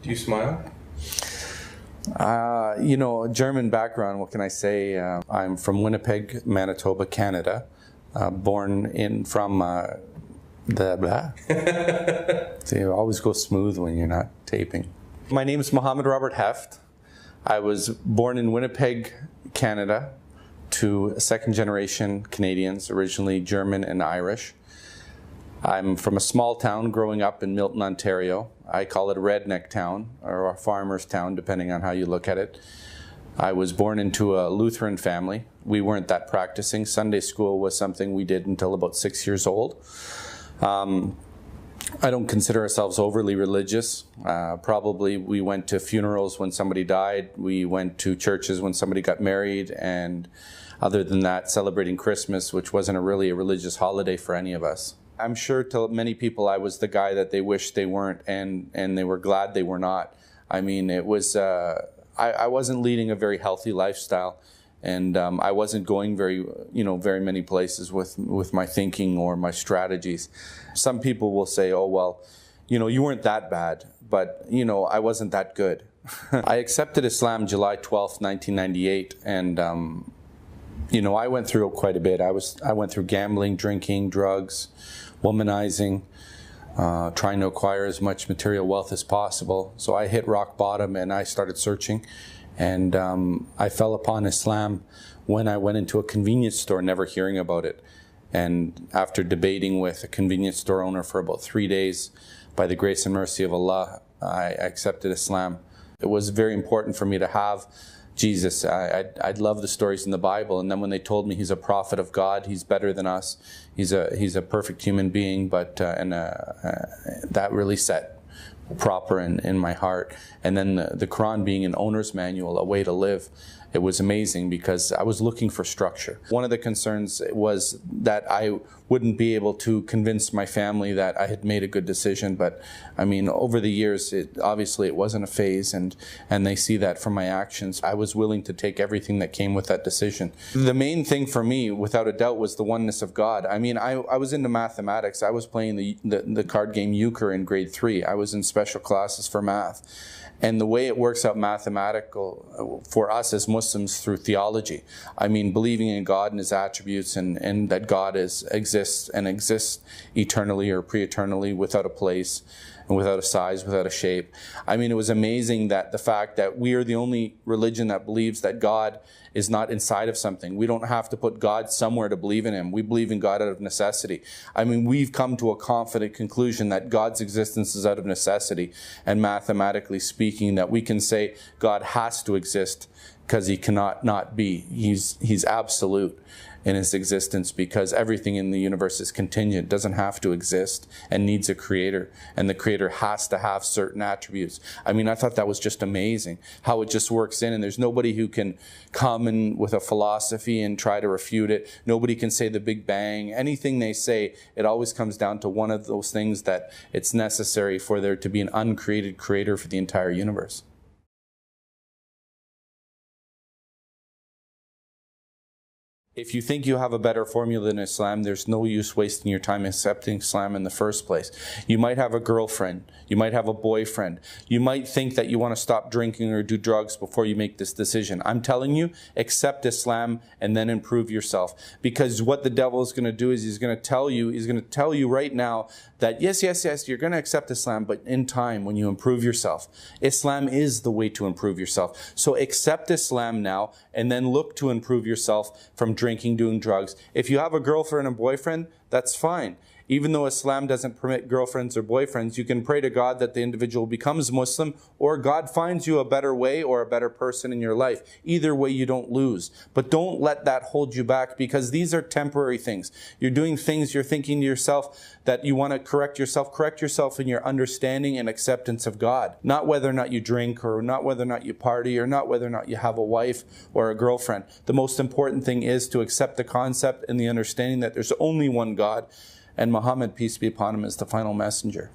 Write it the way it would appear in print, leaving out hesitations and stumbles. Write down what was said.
Do you smile? German background, what can I say? I'm from Winnipeg, Manitoba, Canada. Born from the blah. So you always go smooth when you're not taping. My name is Mohammed Robert Heft. I was born in Winnipeg, Canada, to second-generation Canadians, originally German and Irish. I'm from a small town growing up in Milton, Ontario. I call it a redneck town, or a farmer's town, depending on how you look at it. I was born into a Lutheran family. We weren't that practicing. Sunday school was something we did until about 6 years old. I don't consider ourselves overly religious. Probably we went to funerals when somebody died. We went to churches when somebody got married. And other than that, celebrating Christmas, which wasn't really a religious holiday for any of us. I'm sure to many people I was the guy that they wished they weren't, and they were glad they were not. I mean, it was, I wasn't leading a very healthy lifestyle, and I wasn't going very many places with my thinking or my strategies. Some people will say, oh, well, you weren't that bad, but, I wasn't that good. I accepted Islam July 12th, 1998, and, I went through quite a bit. I went through gambling, drinking, drugs, womanizing, trying to acquire as much material wealth as possible. So I hit rock bottom and I started searching. And I fell upon Islam when I went into a convenience store, never hearing about it. And after debating with a convenience store owner for about 3 days, by the grace and mercy of Allah, I accepted Islam. It was very important for me to have Jesus. I'd love the stories in the Bible, and then when they told me he's a prophet of God, he's better than us, he's a perfect human being, but that really set proper in my heart. And then the Quran being an owner's manual, a way to live, it was amazing because I was looking for structure. One of the concerns was that I wouldn't be able to convince my family that I had made a good decision, but I mean, over the years, obviously it wasn't a phase, and they see that from my actions. I was willing to take everything that came with that decision. The main thing for me, without a doubt, was the oneness of God. I mean, I was into mathematics. I was playing the card game Euchre in grade 3. I was in special classes for math. And the way it works out mathematical for us as Muslims through theology, I mean, believing in God and His attributes, and that God exists eternally or pre-eternally, without a place and without a size, without a shape. I mean, it was amazing that the fact that we are the only religion that believes that God is not inside of something. We don't have to put God somewhere to believe in Him. We believe in God out of necessity. I mean, we've come to a confident conclusion that God's existence is out of necessity, and mathematically speaking, that we can say God has to exist because He cannot not be. He's absolute in His existence, because everything in the universe is contingent, doesn't have to exist, and needs a creator, and the creator has to have certain attributes. I mean, I thought that was just amazing how it just works in, and there's nobody who can come in with a philosophy and try to refute it. Nobody can say the Big Bang. Anything they say, it always comes down to one of those things, that it's necessary for there to be an uncreated creator for the entire universe. If you think you have a better formula than Islam, there's no use wasting your time accepting Islam in the first place. You might have a girlfriend. You might have a boyfriend. You might think that you want to stop drinking or do drugs before you make this decision. I'm telling you, accept Islam and then improve yourself. Because what the devil is going to do is he's going to tell you right now that yes, you're going to accept Islam, but in time, when you improve yourself, Islam is the way to improve yourself. So accept Islam now and then look to improve yourself from drinking, doing drugs. If you have a girlfriend and boyfriend, that's fine. Even though Islam doesn't permit girlfriends or boyfriends, you can pray to God that the individual becomes Muslim, or God finds you a better way or a better person in your life. Either way, you don't lose. But don't let that hold you back, because these are temporary things. You're doing things, you're thinking to yourself that you want to correct yourself in your understanding and acceptance of God. Not whether or not you drink, or not whether or not you party, or not whether or not you have a wife or a girlfriend. The most important thing is to accept the concept and the understanding that there's only one God, and Muhammad, peace be upon him, is the final messenger.